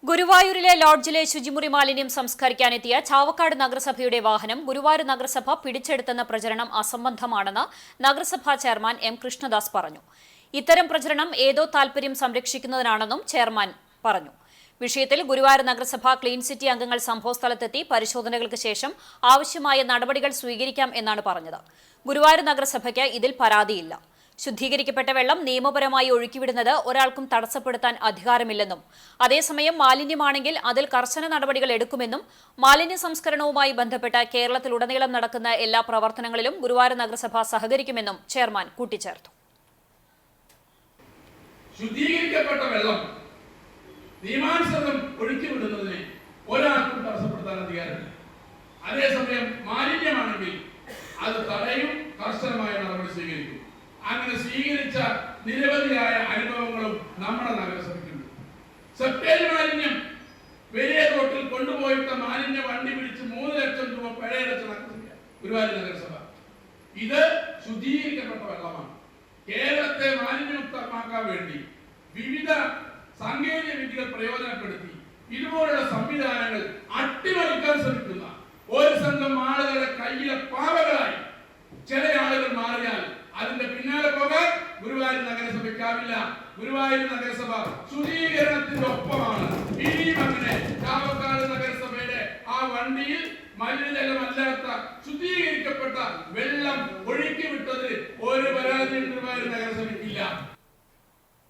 ഗുരുവായൂരിലെ ലോഡ്ജിലെ ശുചിമുറി മാലിന്യം സംസ്കരിക്കാനെത്തിയ ചാവക്കാട് നഗരസഭയുടെ വാഹനം ഗുരുവായൂർ നഗരസഭ പിടിച്ചെടുത്തെന്ന പ്രചരണം അസംബന്ധമാണെന്ന് നഗരസഭാ ചെയർമാൻ എം കൃഷ്ണദാസ് പറഞ്ഞു. ഇത്തരം പ്രചരണം ഏതോ താൽപര്യം സംരക്ഷിക്കുന്നതിനാണെന്നും ചെയർമാൻ പറഞ്ഞു. വിഷയത്തിൽ ഗുരുവായൂർ നഗരസഭ ക്ലീൻ സിറ്റി അംഗങ്ങൾ സംഭവസ്ഥലത്തെത്തി പരിശോധനകൾക്ക് ശേഷം ആവശ്യമായ നടപടികൾ സ്വീകരിക്കാം എന്നാണ് പറഞ്ഞത്. ഗുരുവായൂർ നഗരസഭയ്ക്ക് ഇതിൽ പരാതിയില്ല. ശുദ്ധീകരിക്കപ്പെട്ട വെള്ളം നിയമപരമായി ഒഴുക്കിവിടുന്നത് ഒരാൾക്കും തടസ്സപ്പെടുത്താൻ അധികാരമില്ലെന്നും അതേസമയം മാലിന്യമാണെങ്കിൽ അതിൽ കർശന നടപടികൾ എടുക്കുമെന്നും മാലിന്യ സംസ്കരണവുമായി ബന്ധപ്പെട്ട് കേരളത്തിലുടനീളം നടക്കുന്ന എല്ലാ പ്രവർത്തനങ്ങളിലും ഗുരുവായൂർ നഗരസഭ സഹകരിക്കുമെന്നും ചെയർമാൻ കൂട്ടിച്ചേർത്തു. ശുദ്ധീകരിക്കപ്പെട്ട വെള്ളം നിയമാനുസൃതം ഒഴുക്കിവിടുന്നതിനെ ഒരാൾക്കും തടസ്സപ്പെടുത്താൻ അധികാരമില്ല. അതേസമയം മാലിന്യമാണെങ്കിൽ അത് തടയും, കർശനമായ നടപടി സ്വീകരിക്കും. അങ്ങനെ സ്വീകരിച്ച നിരവധിയായ അനുഭവങ്ങളും നമ്മുടെ നഗരസഭയ്ക്കുണ്ട്. സെപ്റ്റേജ് മാലിന്യം വലിയ തോട്ടിൽ കൊണ്ടുപോയിട്ട് മാലിന്യ വണ്ടി പിടിച്ച് 3 ലക്ഷം രൂപ പിഴയടച്ച ഗുരുവായൂർ നഗരസഭ. ഇത് ശുദ്ധീകരിക്കപ്പെട്ട വെള്ളമാണ്. കേരളത്തെ മാലിന്യമുക്തമാക്കാൻ വേണ്ടി വിവിധ സാങ്കേതിക വിദ്യകൾ പ്രയോജനപ്പെടുത്തി ഇതുപോലുള്ള സംവിധാനങ്ങൾ അട്ടിമറിക്കാൻ ശ്രമിക്കുന്ന ഒരു സംഘം ആളുകളുടെ കയ്യിലെ പാവകളായി ചില ആളുകൾ മാറിയാൽ അതിന്റെ പിന്നാലെ പോകാൻ ഗുരുവായൂർ നഗരസഭയ്ക്കാവില്ല. ഗുരുവായൂർ നഗരസഭ ശുചീകരണത്തിന്റെ ഒപ്പമാണ്. ഇനിയും അങ്ങനെ ചാവക്കാട് നഗരസഭയുടെ ആ വണ്ടിയിൽ മലിനജലമല്ലാത്ത ശുദ്ധീകരിക്കപ്പെട്ട വെള്ളം ഒഴുക്കി വിട്ടതിൽ ഒരു പരാതിയും ഗുരുവായൂർ നഗരസഭയ്ക്കില്ല.